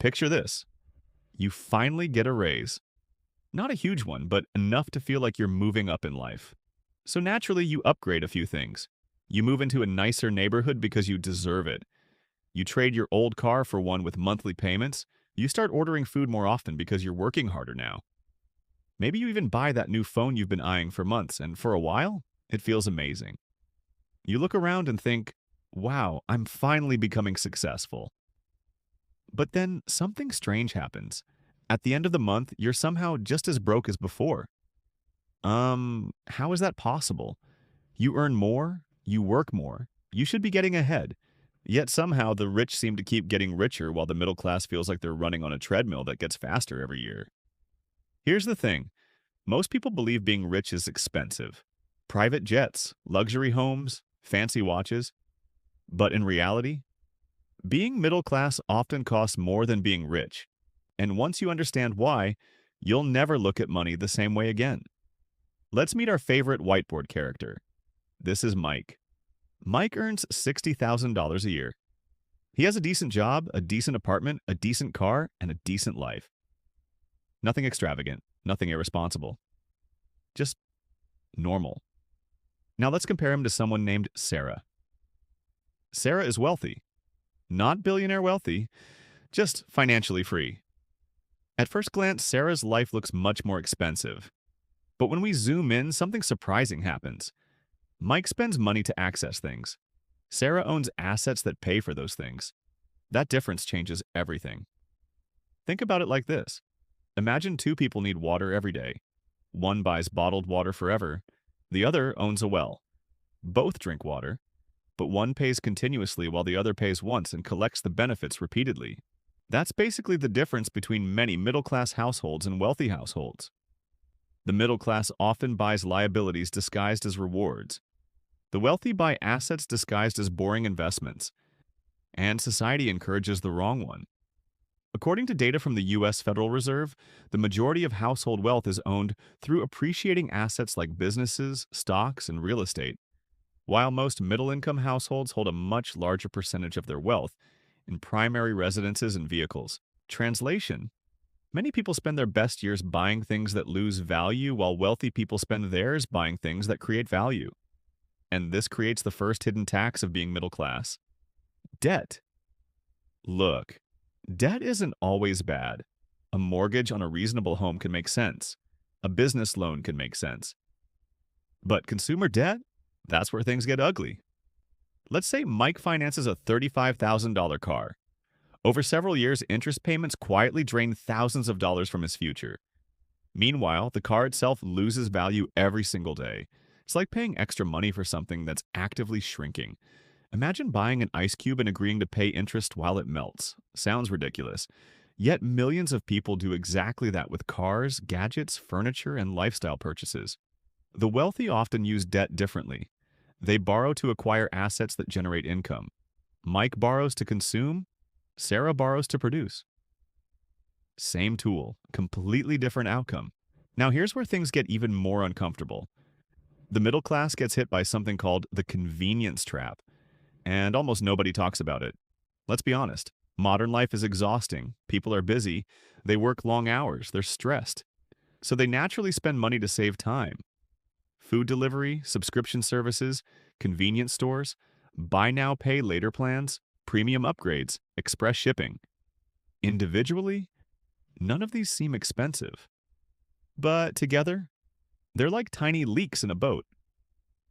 Picture this. You finally get a raise. Not a huge one, but enough to feel like you're moving up in life. So naturally, you upgrade a few things. You move into a nicer neighborhood because you deserve it. You trade your old car for one with monthly payments. You start ordering food more often because you're working harder now. Maybe you even buy that new phone you've been eyeing for months, and for a while, it feels amazing. You look around and think, wow, I'm finally becoming successful. But then something strange happens. At the end of the month, you're somehow just as broke as before. How is that possible? You earn more, you work more, you should be getting ahead. Yet somehow the rich seem to keep getting richer while the middle class feels like they're running on a treadmill that gets faster every year. Here's the thing. Most people believe being rich is expensive. Private jets, luxury homes, fancy watches. But in reality, being middle class often costs more than being rich. And once you understand why, you'll never look at money the same way again. Let's meet our favorite whiteboard character. This is Mike. Mike earns $60,000 a year. He has a decent job, a decent apartment, a decent car, and a decent life. Nothing extravagant, nothing irresponsible. Just normal. Now let's compare him to someone named Sarah. Sarah is wealthy. Not billionaire wealthy, just financially free. At first glance, Sarah's life looks much more expensive. But when we zoom in, something surprising happens. Mike spends money to access things. Sarah owns assets that pay for those things. That difference changes everything. Think about it like this. Imagine two people need water every day. One buys bottled water forever. The other owns a well. Both drink water, but one pays continuously while the other pays once and collects the benefits repeatedly. That's basically the difference between many middle-class households and wealthy households. The middle class often buys liabilities disguised as rewards. The wealthy buy assets disguised as boring investments. And society encourages the wrong one. According to data from the U.S. Federal Reserve, the majority of household wealth is owned through appreciating assets like businesses, stocks, and real estate, while most middle-income households hold a much larger percentage of their wealth in primary residences and vehicles. Translation: many people spend their best years buying things that lose value, while wealthy people spend theirs buying things that create value. And this creates the first hidden tax of being middle class: debt. Look, debt isn't always bad. A mortgage on a reasonable home can make sense. A business loan can make sense. But consumer debt? That's where things get ugly. Let's say Mike finances a $35,000 car. Over several years, interest payments quietly drain thousands of dollars from his future. Meanwhile, the car itself loses value every single day. It's like paying extra money for something that's actively shrinking. Imagine buying an ice cube and agreeing to pay interest while it melts. Sounds ridiculous. Yet millions of people do exactly that with cars, gadgets, furniture, and lifestyle purchases. The wealthy often use debt differently. They borrow to acquire assets that generate income. Mike borrows to consume. Sarah borrows to produce. Same tool, completely different outcome. Now here's where things get even more uncomfortable. The middle class gets hit by something called the convenience trap, and almost nobody talks about it. Let's be honest. Modern life is exhausting. People are busy. They work long hours. They're stressed. So they naturally spend money to save time. Food delivery, subscription services, convenience stores, buy now, pay later plans, premium upgrades, express shipping. Individually, none of these seem expensive. But together, they're like tiny leaks in a boat.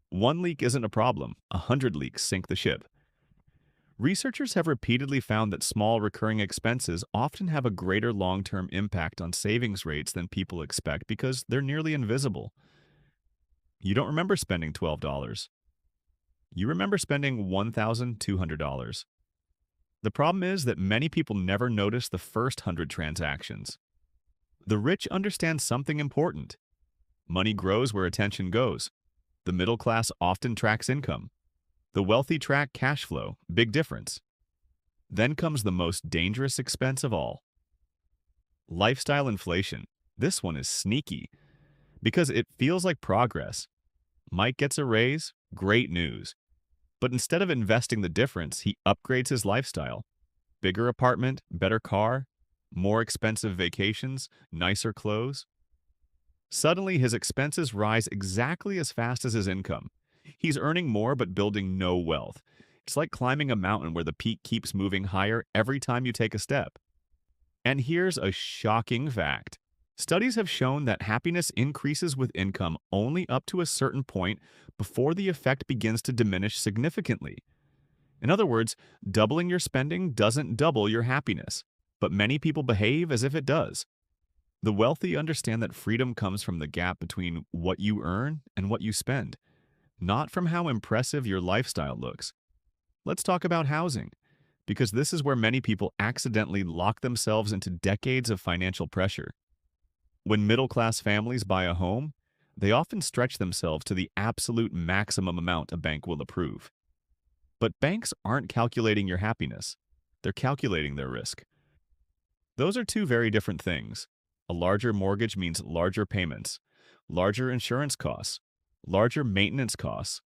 One leak isn't a problem, 100 leaks sink the ship. Researchers have repeatedly found that small recurring expenses often have a greater long-term impact on savings rates than people expect because they're nearly invisible. You don't remember spending $12. You remember spending $1,200. The problem is that many people never notice the first 100 transactions. The rich understand something important. Money grows where attention goes. The middle class often tracks income. The wealthy track cash flow. Big difference. Then comes the most dangerous expense of all: lifestyle inflation. This one is sneaky because it feels like progress. Mike gets a raise, great news. But instead of investing the difference, he upgrades his lifestyle. Bigger apartment, better car, more expensive vacations, nicer clothes. Suddenly, his expenses rise exactly as fast as his income. He's earning more but building no wealth. It's like climbing a mountain where the peak keeps moving higher every time you take a step. And here's a shocking fact. Studies have shown that happiness increases with income only up to a certain point before the effect begins to diminish significantly. In other words, doubling your spending doesn't double your happiness, but many people behave as if it does. The wealthy understand that freedom comes from the gap between what you earn and what you spend, not from how impressive your lifestyle looks. Let's talk about housing, because this is where many people accidentally lock themselves into decades of financial pressure. When middle-class families buy a home, they often stretch themselves to the absolute maximum amount a bank will approve. But banks aren't calculating your happiness. They're calculating their risk. Those are two very different things. A larger mortgage means larger payments, larger insurance costs, larger maintenance costs,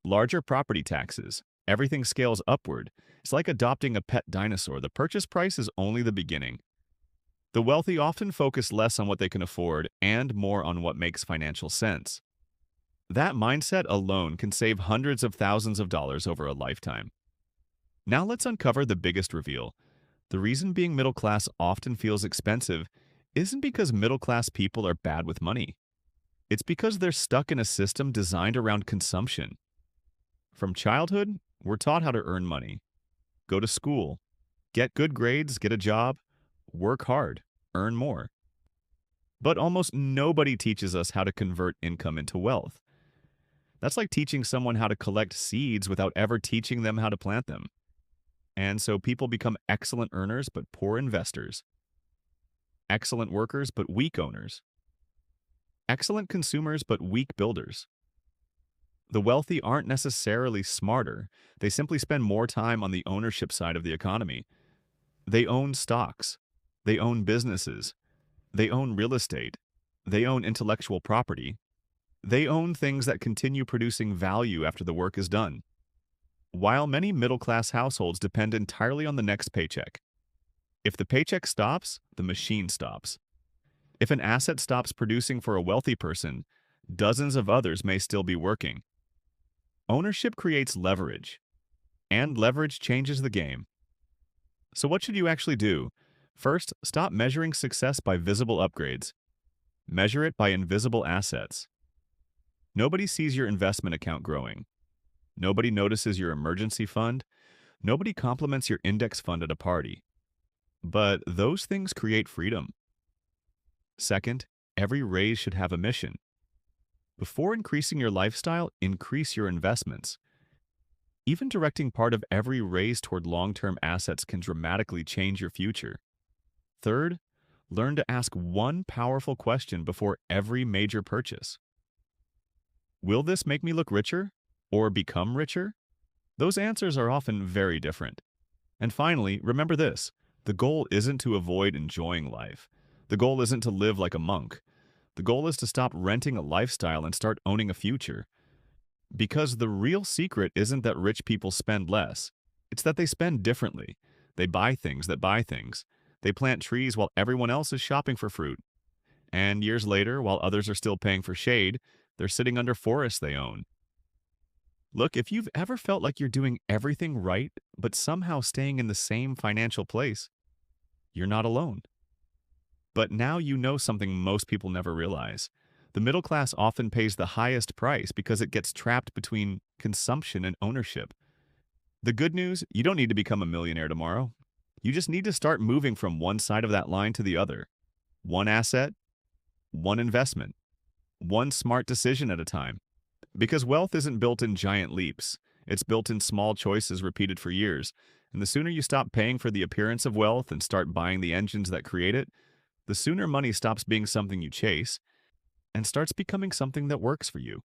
larger property taxes. Everything scales upward. It's like adopting a pet dinosaur. The purchase price is only the beginning. The wealthy often focus less on what they can afford and more on what makes financial sense. That mindset alone can save hundreds of thousands of dollars over a lifetime. Now let's uncover the biggest reveal. The reason being middle class often feels expensive isn't because middle class people are bad with money. It's because they're stuck in a system designed around consumption. From childhood, we're taught how to earn money, go to school, get good grades, get a job, work hard, earn more. But almost nobody teaches us how to convert income into wealth. That's like teaching someone how to collect seeds without ever teaching them how to plant them. And so people become excellent earners but poor investors, excellent workers but weak owners, excellent consumers but weak builders. The wealthy aren't necessarily smarter, they simply spend more time on the ownership side of the economy. They own stocks, they own businesses, they own real estate, they own intellectual property, they own things that continue producing value after the work is done. While many middle-class households depend entirely on the next paycheck. If the paycheck stops, the machine stops. If an asset stops producing for a wealthy person, dozens of others may still be working. Ownership creates leverage, and leverage changes the game. So what should you actually do? First, stop measuring success by visible upgrades. Measure it by invisible assets. Nobody sees your investment account growing. Nobody notices your emergency fund. Nobody compliments your index fund at a party. But those things create freedom. Second, every raise should have a mission. Before increasing your lifestyle, increase your investments. Even directing part of every raise toward long-term assets can dramatically change your future. Third, learn to ask one powerful question before every major purchase. Will this make me look richer or become richer? Those answers are often very different. And finally, remember this. The goal isn't to avoid enjoying life. The goal isn't to live like a monk. The goal is to stop renting a lifestyle and start owning a future. Because the real secret isn't that rich people spend less. It's that they spend differently. They buy things that buy things. They plant trees while everyone else is shopping for fruit. And years later, while others are still paying for shade, they're sitting under forests they own. Look, if you've ever felt like you're doing everything right, but somehow staying in the same financial place, you're not alone. But now you know something most people never realize. The middle class often pays the highest price because it gets trapped between consumption and ownership. The good news, you don't need to become a millionaire tomorrow. You just need to start moving from one side of that line to the other. One asset, one investment, one smart decision at a time. Because wealth isn't built in giant leaps. It's built in small choices repeated for years. And the sooner you stop paying for the appearance of wealth and start buying the engines that create it, the sooner money stops being something you chase and starts becoming something that works for you.